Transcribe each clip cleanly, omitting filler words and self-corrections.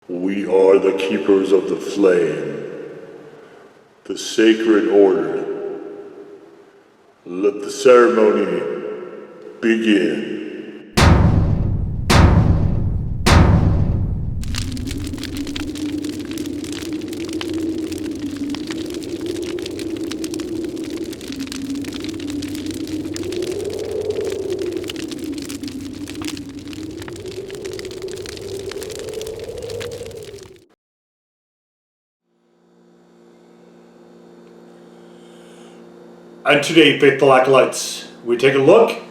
We are the keepers of the flame, the sacred order. Let the ceremony begin. And today, faithful acolytes, we take a look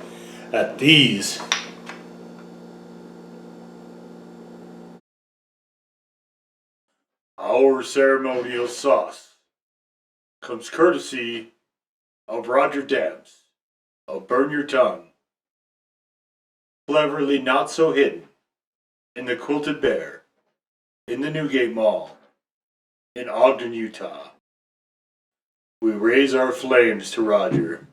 at these. Our ceremonial sauce comes courtesy of Roger Dams of Burn Your Tongue, cleverly not so hidden in the Quilted Bear in the Newgate Mall in Ogden, Utah. We raise our flames to Roger.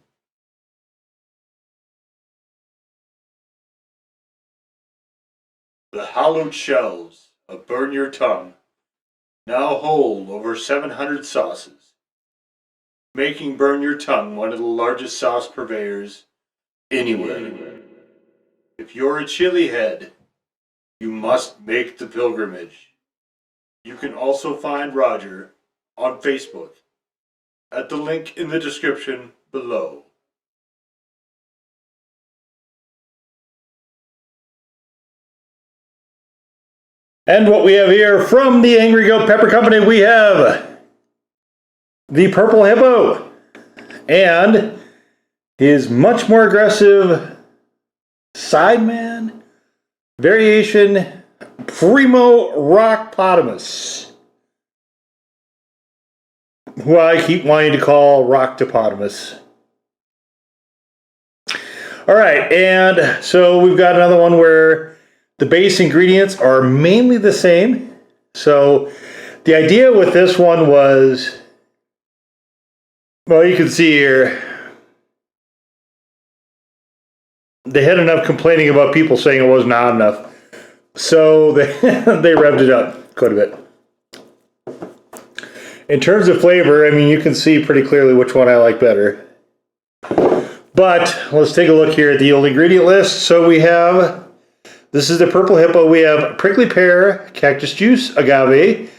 The hallowed shelves of Burn Your Tongue now hold over 700 sauces, making Burn Your Tongue one of the largest sauce purveyors anywhere. If you're a chili head, you must make the pilgrimage. You can also find Roger on Facebook at the link in the description below. And what we have here from the Angry Goat Pepper Company, we have the Purple Hippo and his much more aggressive Sideman variation Primo ROCKpotamus, who I keep wanting to call Rocktopotamus. Alright, and so we've got another one where the base ingredients are mainly the same. So the idea with this one was, well, you can see here, they had enough complaining about people saying it was not enough. So they revved it up quite a bit. In terms of flavor, I mean, you can see pretty clearly which one I like better. But let's take a look here at the old ingredient list. So we have, this is the Purple Hippo. We have prickly pear, cactus juice, agave,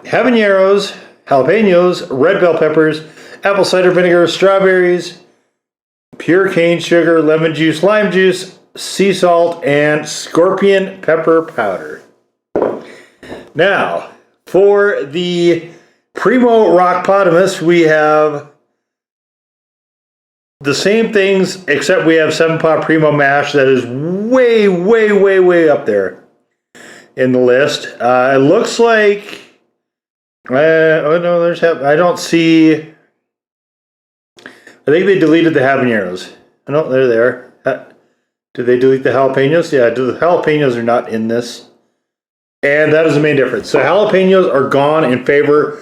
habaneros, jalapenos, red bell peppers, apple cider vinegar, strawberries, pure cane sugar, lemon juice, lime juice, sea salt, and scorpion pepper powder. Now, for the Primo ROCKpotamus, we have the same things, except we have 7-pot Primo mash that is way up there in the list. It looks like, oh no, I don't see, I think they deleted the habaneros. No, they're there. Did they delete the jalapenos? Yeah, the jalapenos are not in this. And that is the main difference. So jalapenos are gone in favor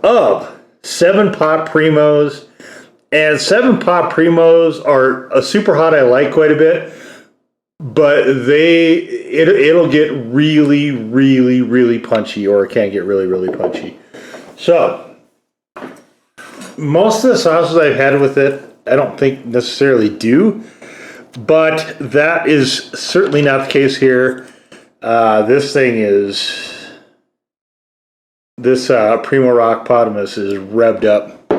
of 7-pot Primos. And 7-pot Primos are a super hot I like quite a bit. But it'll get really punchy, or it can get really punchy. So most of the sauces I've had with it, I don't think necessarily do. But that is certainly not the case here. This Primo ROCKpotamus is revved up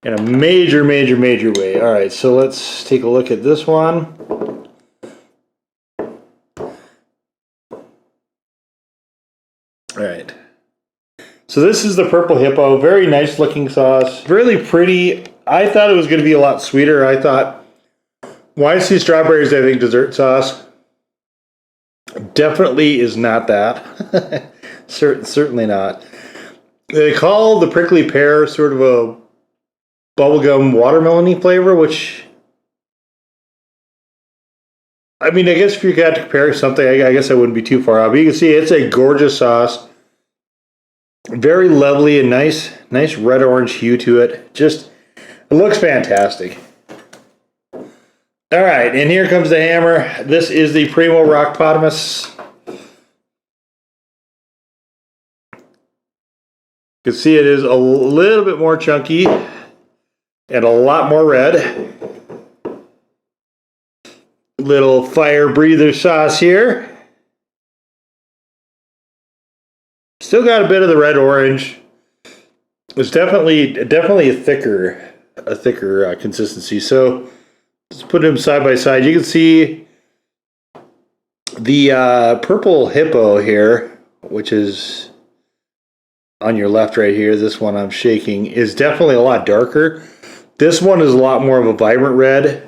in a major way. All right, so let's take a look at this one. All right. So this is the Purple Hippo. Very nice looking sauce. Really pretty. I thought it was going to be a lot sweeter. I thought, why I see strawberries, I think dessert sauce. Definitely is not that. Certainly not. They call the prickly pear sort of a bubblegum watermelon-y flavor, which, I mean, I guess if you got to compare something, I guess I wouldn't be too far off. But you can see it's a gorgeous sauce. Very lovely and nice red-orange hue to it. Just, it looks fantastic. All right, and here comes the hammer. This is the Primo ROCKpotamus. You can see it is a little bit more chunky and a lot more red. Little fire breather sauce here. Still got a bit of the red orange. It's definitely a thicker consistency. So let's put them side by side. You can see the purple hippo here, which is on your left right here. This one I'm shaking is definitely a lot darker. This one is a lot more of a vibrant red.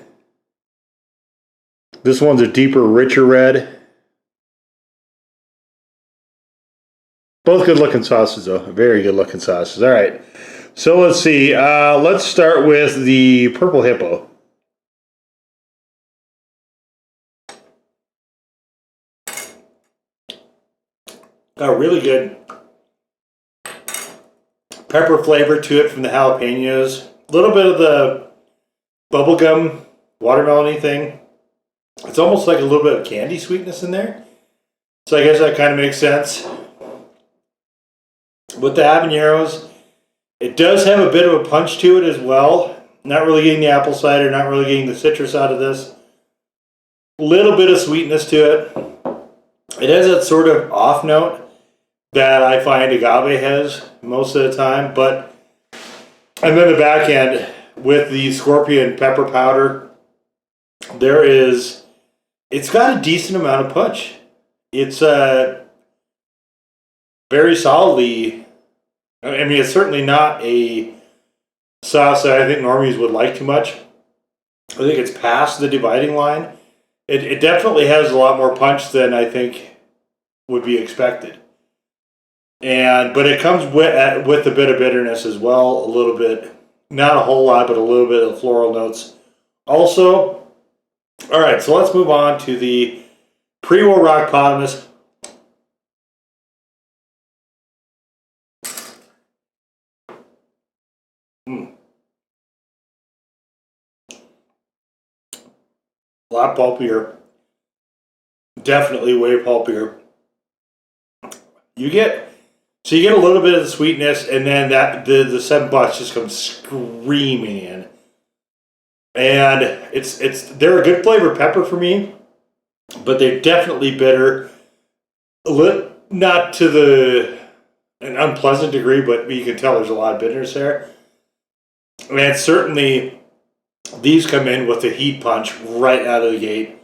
This one's a deeper, richer red. Both good looking sauces though, very good looking sauces. All right, so let's see. Let's start with the purple hippo. Got a really good pepper flavor to it from the jalapenos. A little bit of the bubblegum, watermelon-y thing. It's almost like a little bit of candy sweetness in there. So I guess that kind of makes sense. With the habaneros, it does have a bit of a punch to it as well. Not really getting the apple cider, not really getting the citrus out of this. A little bit of sweetness to it. It has that sort of off note that I find agave has most of the time. But, and then the back end with the scorpion pepper powder, it's got a decent amount of punch. It's very solidly, I mean, it's certainly not a sauce that I think normies would like too much. I think it's past the dividing line. It definitely has a lot more punch than I think would be expected. But it comes with a bit of bitterness as well, a little bit, not a whole lot, but a little bit of floral notes. Also, all right, so let's move on to the Primo ROCKpotamus. A lot pulpier. Definitely way pulpier. You get a little bit of the sweetness, and then the $7 just comes screaming in. And they're a good flavor pepper for me, but they're definitely bitter. Not to an unpleasant degree, but you can tell there's a lot of bitterness there. And certainly these come in with a heat punch right out of the gate.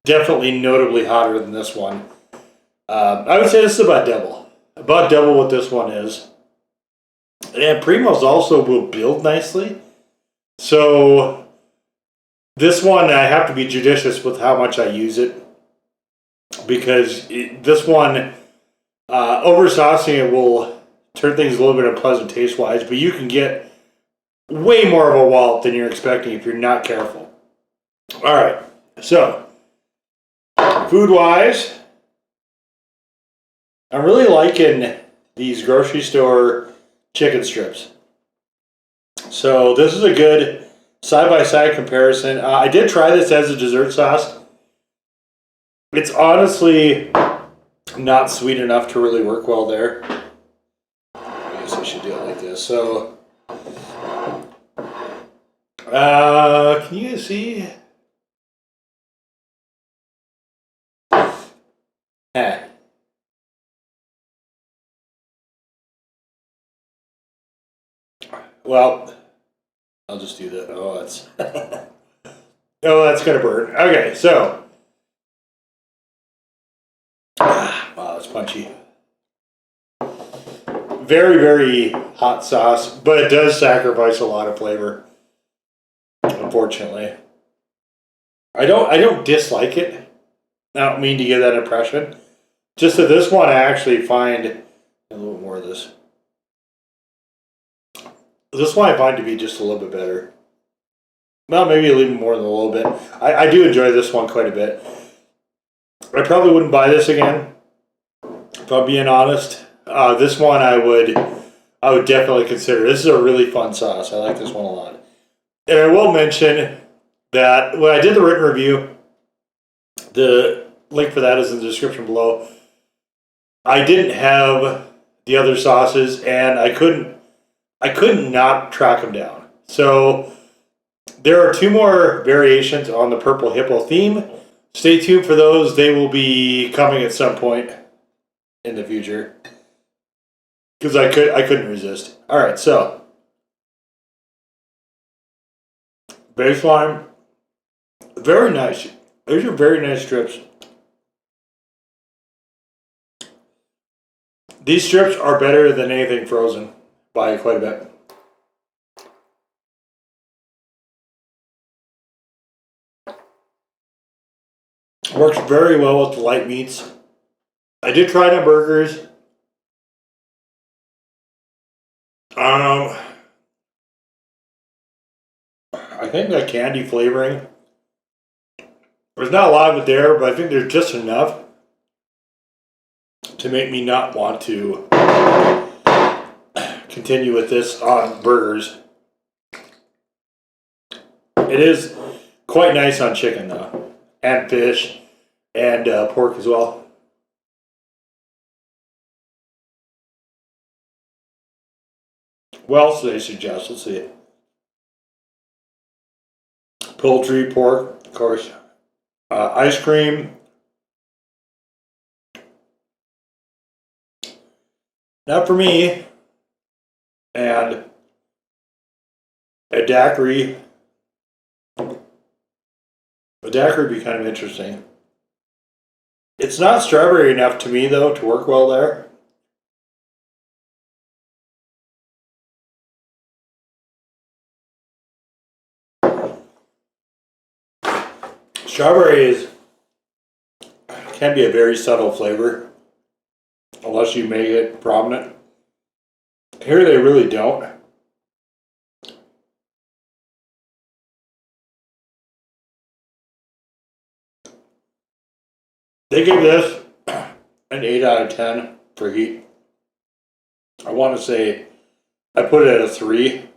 Definitely notably hotter than this one. I would say this is about double. About double what this one is. And Primos also will build nicely. So this one, I have to be judicious with how much I use it. Because this one, over-saucing it will turn things a little bit unpleasant taste-wise. But you can get way more of a wallop than you're expecting if you're not careful. All right, so food-wise, I'm really liking these grocery store chicken strips. So this is a good side-by-side comparison. I did try this as a dessert sauce. It's honestly not sweet enough to really work well there. I guess I should do it like this. So can you guys see? Well, I'll just do that. Oh, that's that's gonna burn. Okay, so wow, it's punchy. Very, very hot sauce, but it does sacrifice a lot of flavor. Unfortunately, I don't dislike it. I don't mean to give that impression. Just that this one, I actually find a little more of this. This one I find to be just a little bit better. Well, maybe a little more than a little bit. I do enjoy this one quite a bit. I probably wouldn't buy this again, if I'm being honest. This one I would definitely consider. This is a really fun sauce. I like this one a lot. And I will mention that when I did the written review, the link for that is in the description below. I didn't have the other sauces, and I couldn't not track them down. So there are 2 more variations on the purple hippo theme. Stay tuned for those. They will be coming at some point in the future because I couldn't resist. All right, so baseline, very nice. These are very nice strips. These strips are better than anything frozen by quite a bit. Works very well with the light meats. I did try the burgers. I think that candy flavoring, there's not a lot of it there, but I think there's just enough to make me not want to continue with this on burgers. It is quite nice on chicken though, and fish, and pork as well. What else do they suggest? Let's see. Poultry, pork, of course. Ice cream. Not for me. And a daiquiri. A daiquiri would be kind of interesting. It's not strawberry enough to me though to work well there. Strawberry can be a very subtle flavor unless you make it prominent. Here they really don't. They give this an 8 out of 10 for heat. I want to say I put it at a 3.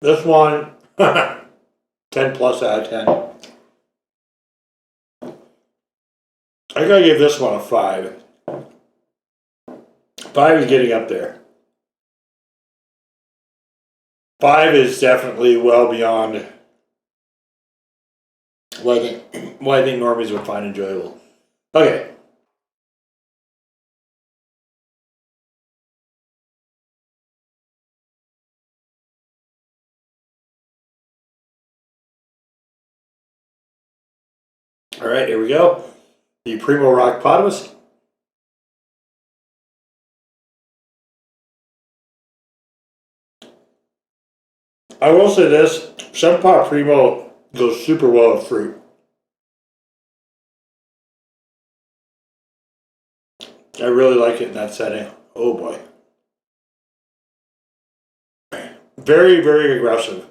This one, 10 plus out of 10. I gotta give this one a 5. 5 is getting up there. 5 is definitely well beyond what I think normies would find enjoyable. Okay. All right, here we go. The Primo ROCKpotamus. I will say this, some pot Primo goes super well with fruit. I really like it in that setting. Oh boy. Very, very aggressive.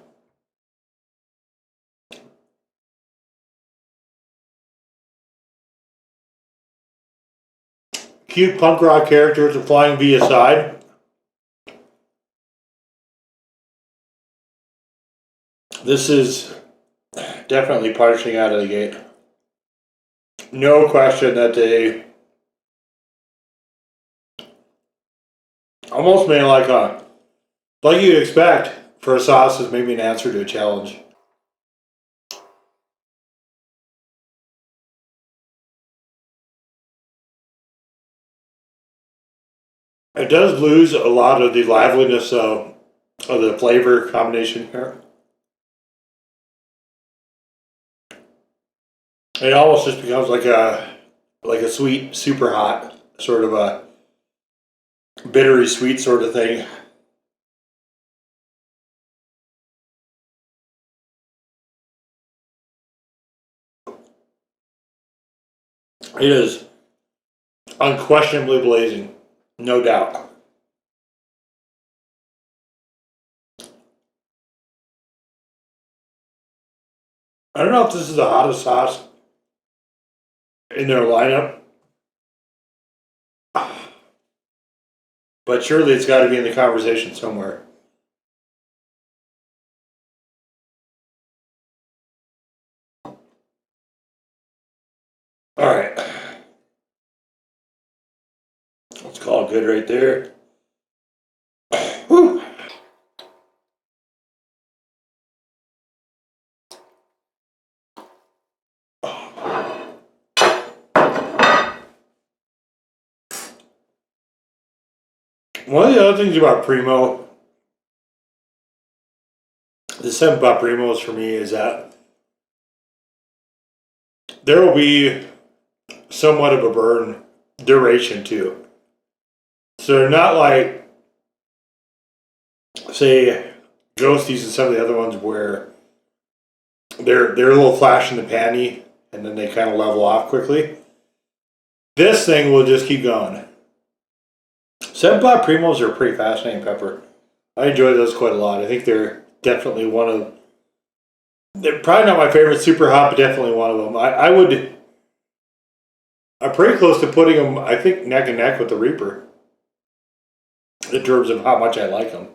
Cute punk rock character with a flying V aside. This is definitely punching out of the gate. No question that they almost made like you'd expect for a sauce is maybe an answer to a challenge. It does lose a lot of the liveliness of the flavor combination here. It almost just becomes like a sweet, super hot, sort of a bittery sweet sort of thing. It is unquestionably blazing, no doubt. I don't know if this is the hottest sauce in their lineup, but surely it's got to be in the conversation somewhere. All right. Let's call it good right there. Whew. One of the other things about Primo, the something about Primos for me is that there will be somewhat of a burn duration too. So they're not like, say, Ghosties and some of the other ones where they're a little flash in the panty and then they kind of level off quickly. This thing will just keep going. 7-pot Primos are a pretty fascinating pepper. I enjoy those quite a lot. I think they're definitely one of... They're probably not my favorite super hot, but definitely one of them. I'm pretty close to putting them, I think, neck and neck with the Reaper in terms of how much I like them.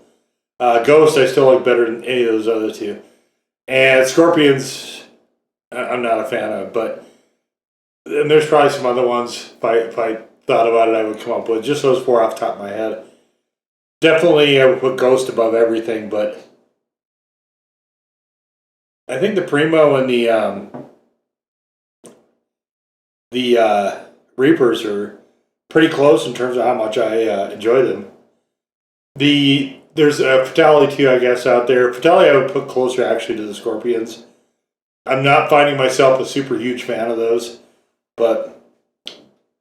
Ghost I still like better than any of those other two. And Scorpions, I'm not a fan of, but... And there's probably some other ones, if I thought about it, I would come up with. Just those four off the top of my head. Definitely I would put Ghost above everything, but... I think the Primo and the Reapers are pretty close in terms of how much I enjoy them. There's a Fatality too, I guess, out there. Fatality I would put closer actually to the Scorpions. I'm not finding myself a super huge fan of those, but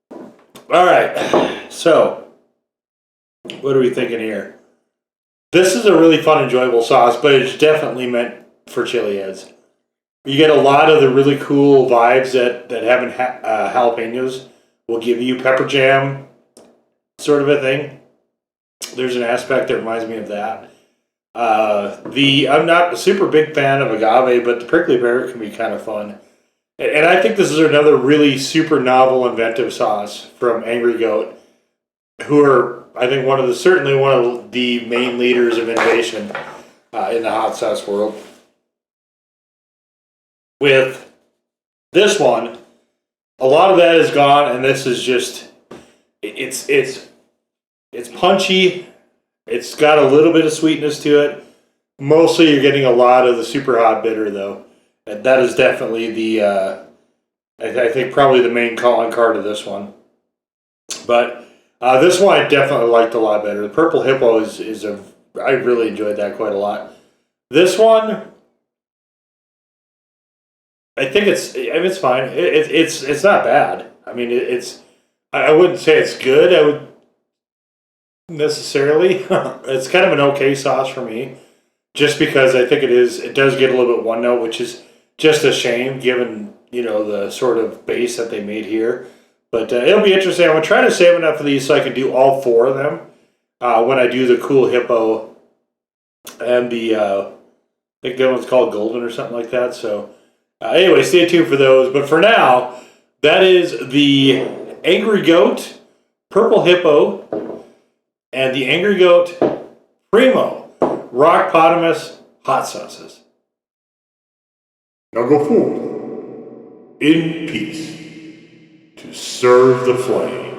all right. So, what are we thinking here? This is a really fun, enjoyable sauce, but it's definitely meant for chili heads. You get a lot of the really cool vibes that having jalapenos will give you. Pepper jam, sort of a thing. There's an aspect that reminds me of that. I'm not a super big fan of agave, but the prickly pear can be kind of fun. And I think this is another really super novel, inventive sauce from Angry Goat, who are, I think, certainly one of the main leaders of innovation in the hot sauce world. With this one, a lot of that is gone, and this is just, it's punchy. It's got a little bit of sweetness to it. Mostly you're getting a lot of the super hot bitter, though. And that is definitely the, I think probably the main calling card of this one. But this one I definitely liked a lot better. The Purple Hippo I really enjoyed that quite a lot. This one, I think it's fine. It's not bad. I mean, I wouldn't say it's good. I would necessarily. It's kind of an okay sauce for me, just because I think it does get a little bit one note, which is just a shame given the sort of base that they made here. But it'll be interesting. I'm gonna try to save enough of these so I can do all four of them when I do the Cool Hippo and the I think that one's called Golden or something like that. So. Anyway, stay tuned for those. But for now, that is the Angry Goat, Purple Hippo, and the Angry Goat Primo ROCKpotamus hot sauces. Now go forth in peace to serve the flame.